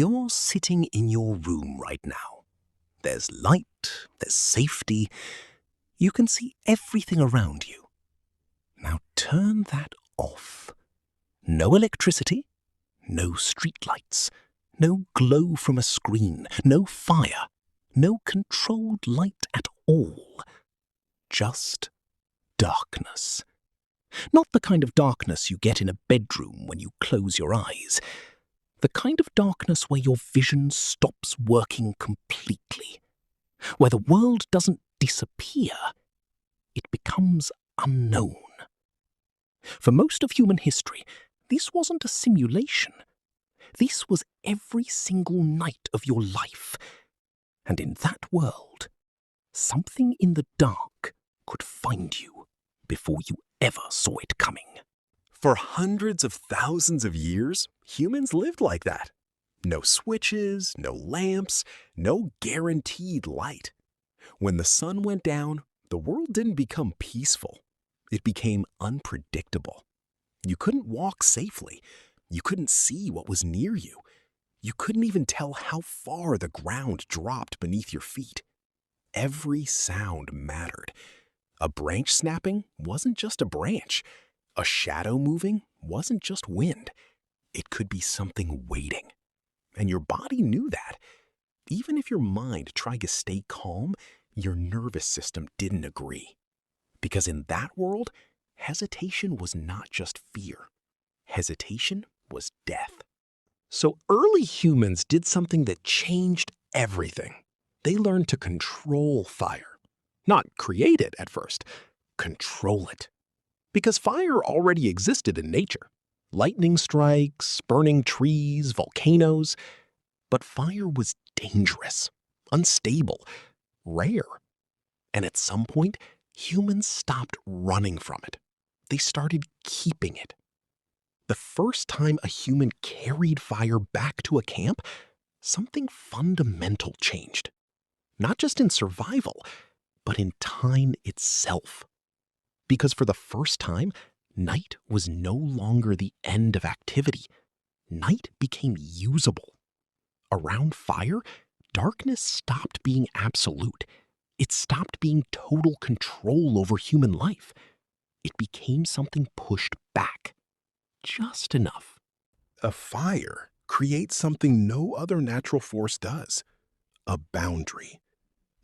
You're sitting in your room right now. There's light, there's safety. You can see everything around you. Now turn that off. No electricity, no streetlights, no glow from a screen, no fire, no controlled light at all. Just darkness. Not the kind of darkness you get in a bedroom when you close your eyes. The kind of darkness where your vision stops working completely. Where the world doesn't disappear, it becomes unknown. For most of human history, this wasn't a simulation. This was every single night of your life. And in that world, something in the dark could find you before you ever saw it coming. For hundreds of thousands of years, humans lived like that. No switches, no lamps, no guaranteed light. When the sun went down, the world didn't become peaceful. It became unpredictable. You couldn't walk safely. You couldn't see what was near you. You couldn't even tell how far the ground dropped beneath your feet. Every sound mattered. A branch snapping wasn't just a branch. A shadow moving wasn't just wind. It could be something waiting. And your body knew that. Even if your mind tried to stay calm, your nervous system didn't agree. Because in that world, hesitation was not just fear. Hesitation was death. So early humans did something that changed everything. They learned to control fire. Not create it at first, control it. Because fire already existed in nature. Lightning strikes, burning trees, volcanoes. But fire was dangerous, unstable, rare. And at some point, humans stopped running from it. They started keeping it. The first time a human carried fire back to a camp, something fundamental changed. Not just in survival, but in time itself. Because for the first time, night was no longer the end of activity. Night became usable. Around fire, darkness stopped being absolute. It stopped being total control over human life. It became something pushed back. Just enough. A fire creates something no other natural force does. A boundary.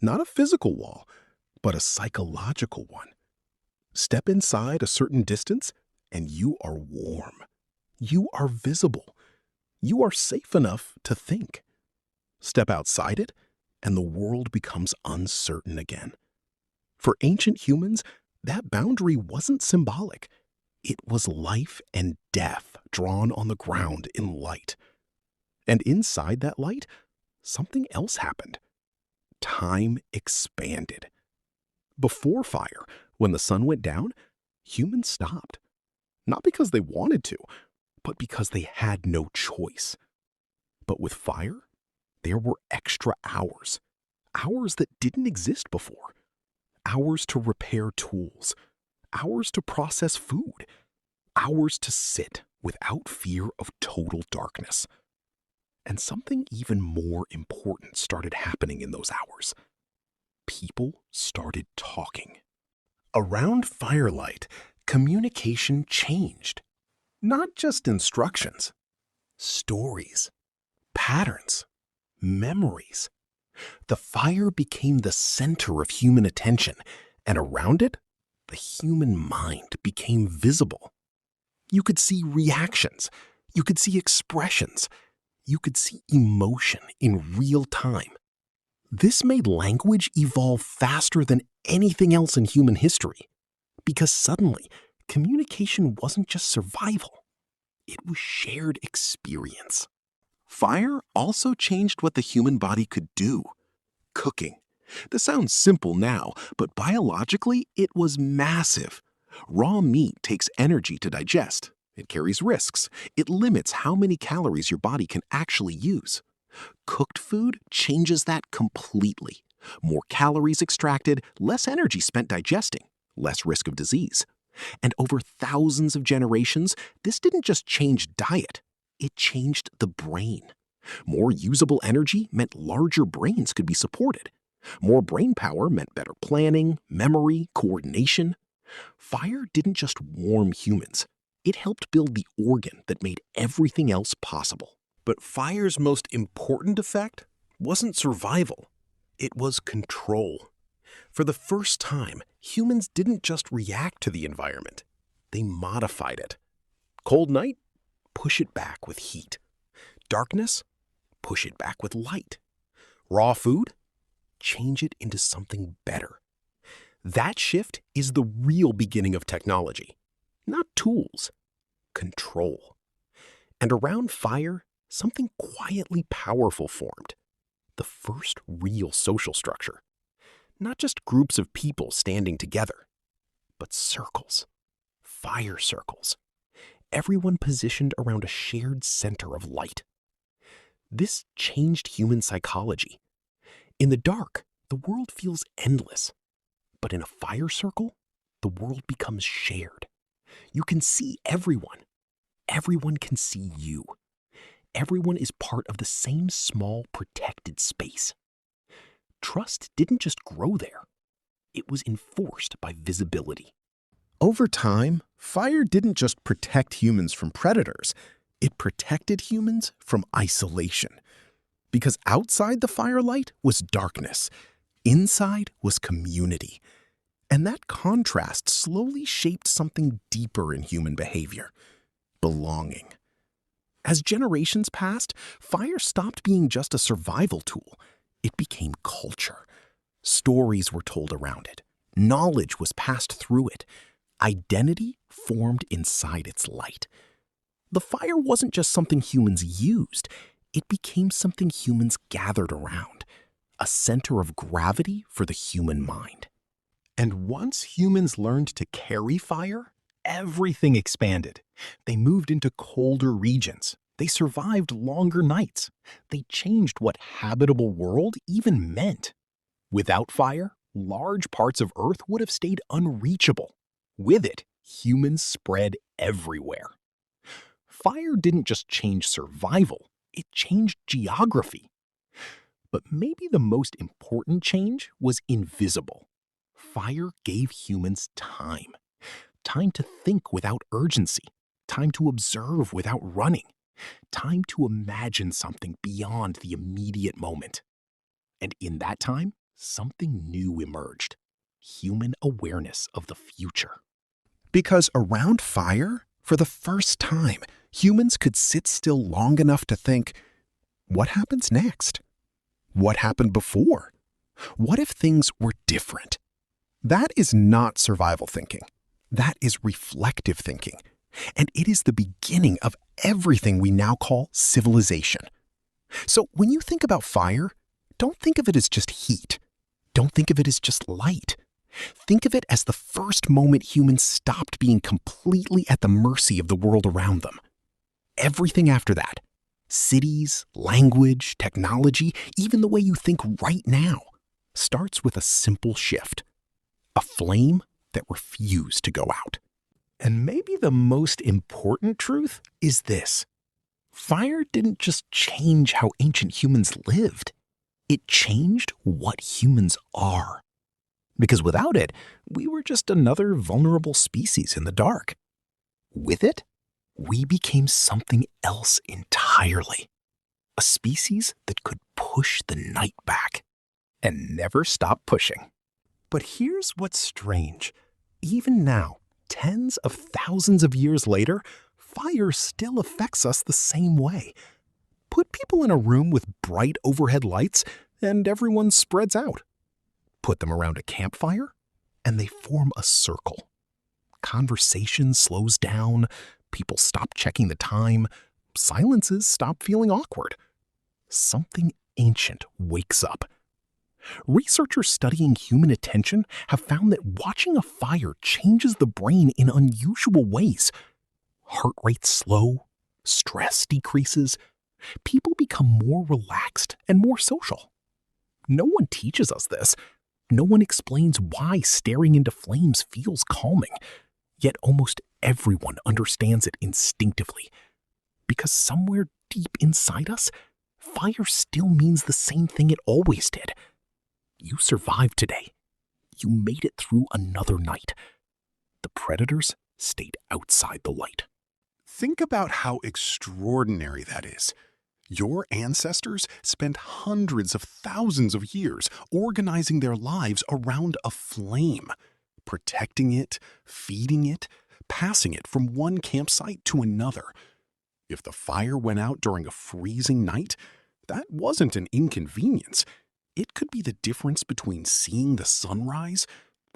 Not a physical wall, but a psychological one. Step inside a certain distance, and you are warm. You are visible. You are safe enough to think. Step outside it, and the world becomes uncertain again. For ancient humans, that boundary wasn't symbolic. It was life and death drawn on the ground in light. And inside that light, something else happened. Time expanded. Before fire, when the sun went down, humans stopped. Not because they wanted to, but because they had no choice. But with fire, there were extra hours. Hours that didn't exist before. Hours to repair tools. Hours to process food. Hours to sit without fear of total darkness. And something even more important started happening in those hours. People started talking. Around firelight, communication changed. Not just instructions. Stories. Patterns. Memories. The fire became the center of human attention, and around it, the human mind became visible. You could see reactions. You could see expressions. You could see emotion in real time. This made language evolve faster than anything else in human history, because suddenly, communication wasn't just survival. It was shared experience. Fire also changed what the human body could do. Cooking. This sounds simple now, but biologically, it was massive. Raw meat takes energy to digest. It carries risks. It limits how many calories your body can actually use. Cooked food changes that completely. More calories extracted, less energy spent digesting, less risk of disease. And over thousands of generations, this didn't just change diet. It changed the brain. More usable energy meant larger brains could be supported. More brain power meant better planning, memory, coordination. Fire didn't just warm humans. It helped build the organ that made everything else possible. But fire's most important effect wasn't survival. It was control. For the first time, humans didn't just react to the environment. They modified it. Cold night? Push it back with heat. Darkness? Push it back with light. Raw food? Change it into something better. That shift is the real beginning of technology. Not tools, control. And around fire, something quietly powerful formed. The first real social structure. Not just groups of people standing together, but circles. Fire circles. Everyone positioned around a shared center of light. This changed human psychology. In the dark, the world feels endless. But in a fire circle, the world becomes shared. You can see everyone. Everyone can see you. Everyone is part of the same small, protected space. Trust didn't just grow there. It was enforced by visibility. Over time, fire didn't just protect humans from predators, it protected humans from isolation. Because outside the firelight was darkness, inside was community. And that contrast slowly shaped something deeper in human behavior: belonging. As generations passed, fire stopped being just a survival tool. It became culture. Stories were told around it. Knowledge was passed through it. Identity formed inside its light. The fire wasn't just something humans used. It became something humans gathered around, a center of gravity for the human mind. And once humans learned to carry fire, everything expanded. They moved into colder regions. They survived longer nights. They changed what habitable world even meant. Without fire, large parts of Earth would have stayed unreachable. With it, humans spread everywhere. Fire didn't just change survival, it changed geography. But maybe the most important change was invisible. Fire gave humans time. Time to think without urgency. Time to observe without running. Time to imagine something beyond the immediate moment. And in that time, something new emerged: human awareness of the future. Because around fire, for the first time, humans could sit still long enough to think, what happens next? What happened before? What if things were different? That is not survival thinking. That is reflective thinking. And it is the beginning of everything we now call civilization. So when you think about fire, don't think of it as just heat. Don't think of it as just light. Think of it as the first moment humans stopped being completely at the mercy of the world around them. Everything after that, cities, language, technology, even the way you think right now, starts with a simple shift: a flame that refused to go out. And maybe the most important truth is this: fire didn't just change how ancient humans lived. It changed what humans are. Because without it, we were just another vulnerable species in the dark. With it, we became something else entirely. A species that could push the night back and never stop pushing. But here's what's strange. Even now, tens of thousands of years later, fire still affects us the same way. Put people in a room with bright overhead lights, and everyone spreads out. Put them around a campfire, and they form a circle. Conversation slows down, people stop checking the time, silences stop feeling awkward. Something ancient wakes up. Researchers studying human attention have found that watching a fire changes the brain in unusual ways. Heart rates slow, stress decreases, people become more relaxed and more social. No one teaches us this. No one explains why staring into flames feels calming. Yet almost everyone understands it instinctively. Because somewhere deep inside us, fire still means the same thing it always did. You survived today. You made it through another night. The predators stayed outside the light. Think about how extraordinary that is. Your ancestors spent hundreds of thousands of years organizing their lives around a flame, protecting it, feeding it, passing it from one campsite to another. If the fire went out during a freezing night, that wasn't an inconvenience. It could be the difference between seeing the sunrise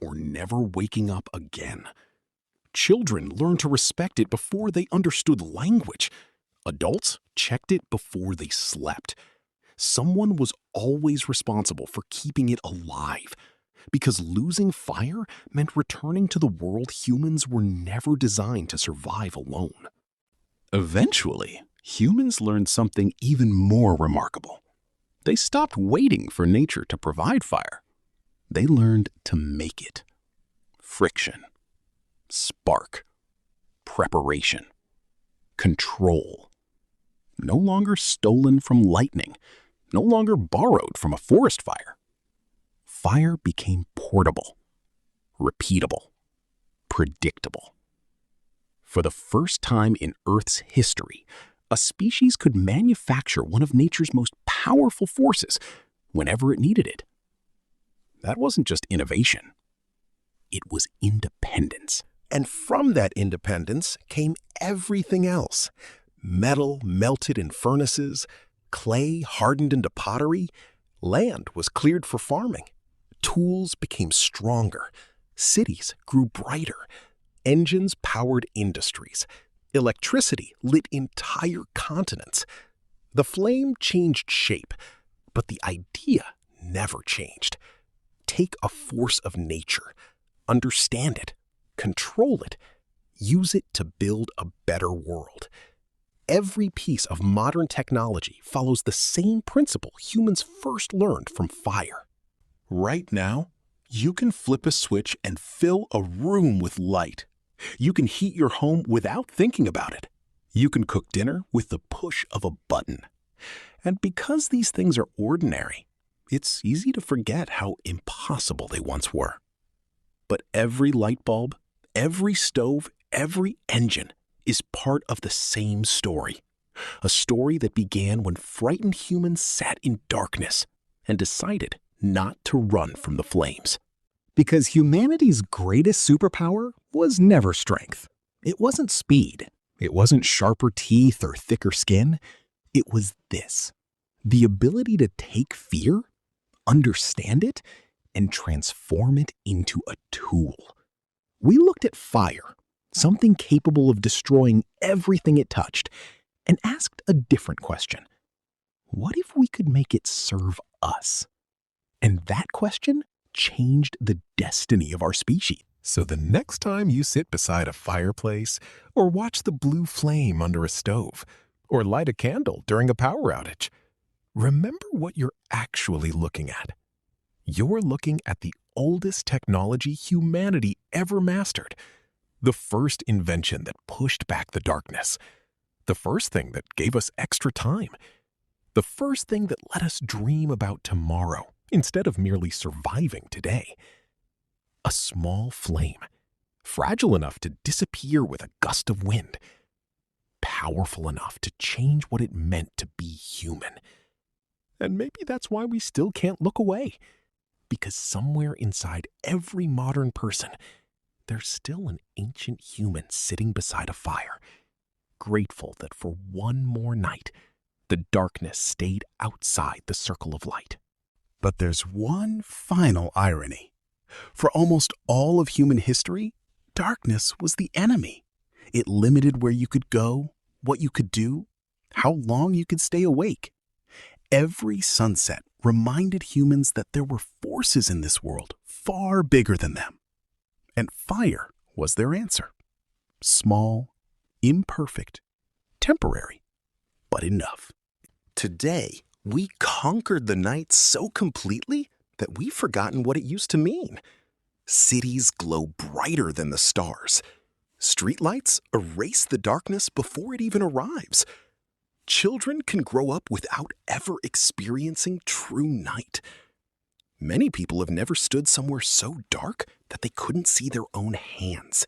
or never waking up again. Children learned to respect it before they understood language. Adults checked it before they slept. Someone was always responsible for keeping it alive, because losing fire meant returning to the world humans were never designed to survive alone. Eventually, humans learned something even more remarkable. They stopped waiting for nature to provide fire. They learned to make it. Friction, spark, preparation, control. No longer stolen from lightning, no longer borrowed from a forest fire. Fire became portable, repeatable, predictable. For the first time in Earth's history, a species could manufacture one of nature's most powerful forces whenever it needed it. That wasn't just innovation. It was independence. And from that independence came everything else. Metal melted in furnaces, clay hardened into pottery, land was cleared for farming. Tools became stronger, cities grew brighter, engines powered industries, electricity lit entire continents. The flame changed shape, but the idea never changed. Take a force of nature, understand it, control it, use it to build a better world. Every piece of modern technology follows the same principle humans first learned from fire. Right now, you can flip a switch and fill a room with light. You can heat your home without thinking about it. You can cook dinner with the push of a button. And because these things are ordinary, it's easy to forget how impossible they once were. But every light bulb, every stove, every engine is part of the same story. A story that began when frightened humans sat in darkness and decided not to run from the flames. Because humanity's greatest superpower was never strength. It wasn't speed. It wasn't sharper teeth or thicker skin. It was this: the ability to take fear, understand it, and transform it into a tool. We looked at fire, something capable of destroying everything it touched, and asked a different question. What if we could make it serve us? And that question changed the destiny of our species. So the next time you sit beside a fireplace, or watch the blue flame under a stove, or light a candle during a power outage, remember what you're actually looking at. You're looking at the oldest technology humanity ever mastered. The first invention that pushed back the darkness. The first thing that gave us extra time. The first thing that let us dream about tomorrow instead of merely surviving today. A small flame, fragile enough to disappear with a gust of wind, powerful enough to change what it meant to be human. And maybe that's why we still can't look away. Because somewhere inside every modern person, there's still an ancient human sitting beside a fire, grateful that for one more night, the darkness stayed outside the circle of light. But there's one final irony. For almost all of human history, darkness was the enemy. It limited where you could go, what you could do, how long you could stay awake. Every sunset reminded humans that there were forces in this world far bigger than them. And fire was their answer. Small, imperfect, temporary, but enough. Today, we conquered the night so completely that we've forgotten what it used to mean. Cities glow brighter than the stars. Streetlights erase the darkness before it even arrives. children can grow up without ever experiencing true night. Many people have never stood somewhere so dark that they couldn't see their own hands.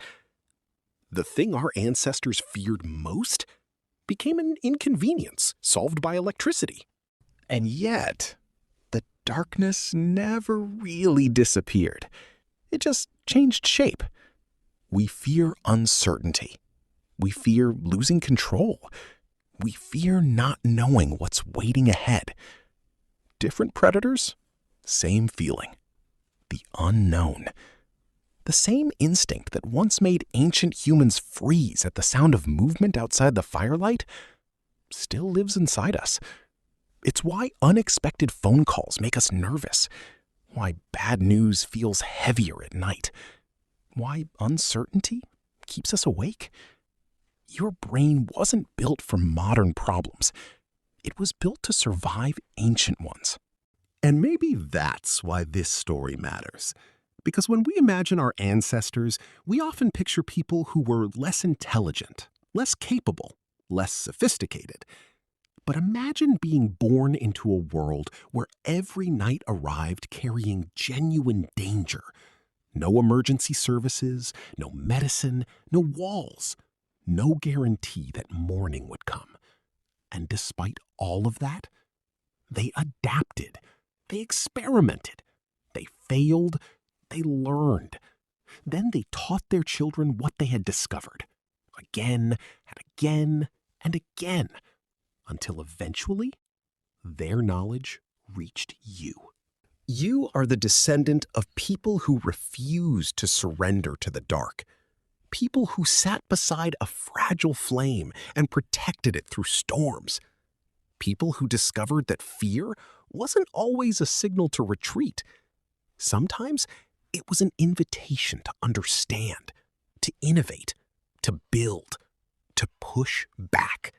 The thing our ancestors feared most became an inconvenience solved by electricity. And yet, the darkness never really disappeared. It just changed shape. We fear uncertainty. We fear losing control. We fear not knowing what's waiting ahead. Different predators, same feeling. The unknown. The same instinct that once made ancient humans freeze at the sound of movement outside the firelight still lives inside us. It's why unexpected phone calls make us nervous, why bad news feels heavier at night, why uncertainty keeps us awake. Your brain wasn't built for modern problems. It was built to survive ancient ones. And maybe that's why this story matters. Because when we imagine our ancestors, we often picture people who were less intelligent, less capable, less sophisticated. But imagine being born into a world where every night arrived carrying genuine danger. No emergency services, no medicine, no walls, no guarantee that morning would come. And despite all of that, they adapted, they experimented, they failed, they learned. Then they taught their children what they had discovered, again and again and again, until eventually their knowledge reached you. You are the descendant of people who refused to surrender to the dark, people who sat beside a fragile flame and protected it through storms, people who discovered that fear wasn't always a signal to retreat. Sometimes it was an invitation to understand, to innovate, to build, to push back.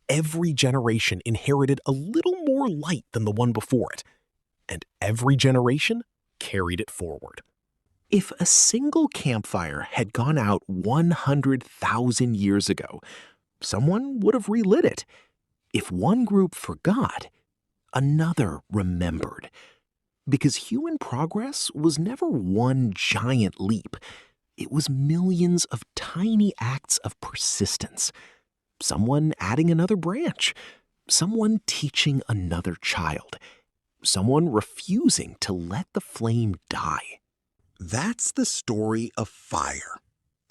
Every generation inherited a little more light than the one before it, and every generation carried it forward. If a single campfire had gone out 100,000 years ago, someone would have relit it. If one group forgot, another remembered. Because human progress was never one giant leap. It was millions of tiny acts of persistence. Someone adding another branch. Someone teaching another child. Someone refusing to let the flame die. That's the story of fire.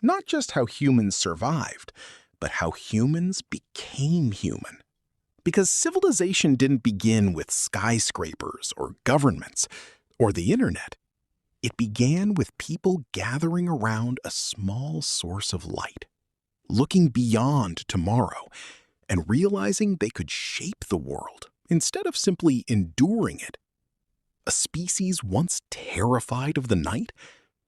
Not just how humans survived, but how humans became human. Because civilization didn't begin with skyscrapers or governments or the internet. It began with people gathering around a small source of light, looking beyond tomorrow and realizing they could shape the world instead of simply enduring it. A species once terrified of the night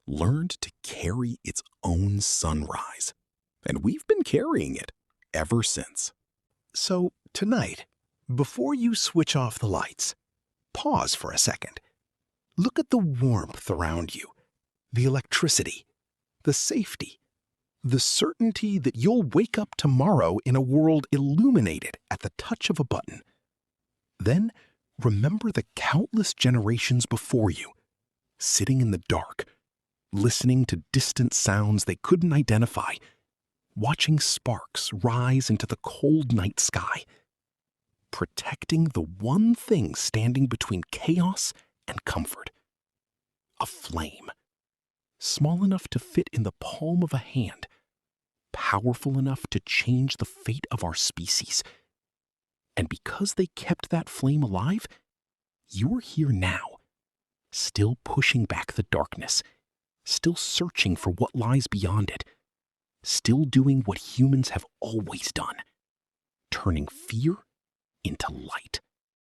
learned to carry its own sunrise, and we've been carrying it ever since. So tonight, before you switch off the lights, pause for a second. Look at the warmth around you, the electricity, the safety, the certainty that you'll wake up tomorrow in a world illuminated at the touch of a button. Then remember the countless generations before you, sitting in the dark, listening to distant sounds they couldn't identify, watching sparks rise into the cold night sky, protecting the one thing standing between chaos and comfort. A flame, small enough to fit in the palm of a hand, powerful enough to change the fate of our species. And because they kept that flame alive, you're here now, still pushing back the darkness, still searching for what lies beyond it, still doing what humans have always done, turning fear into light.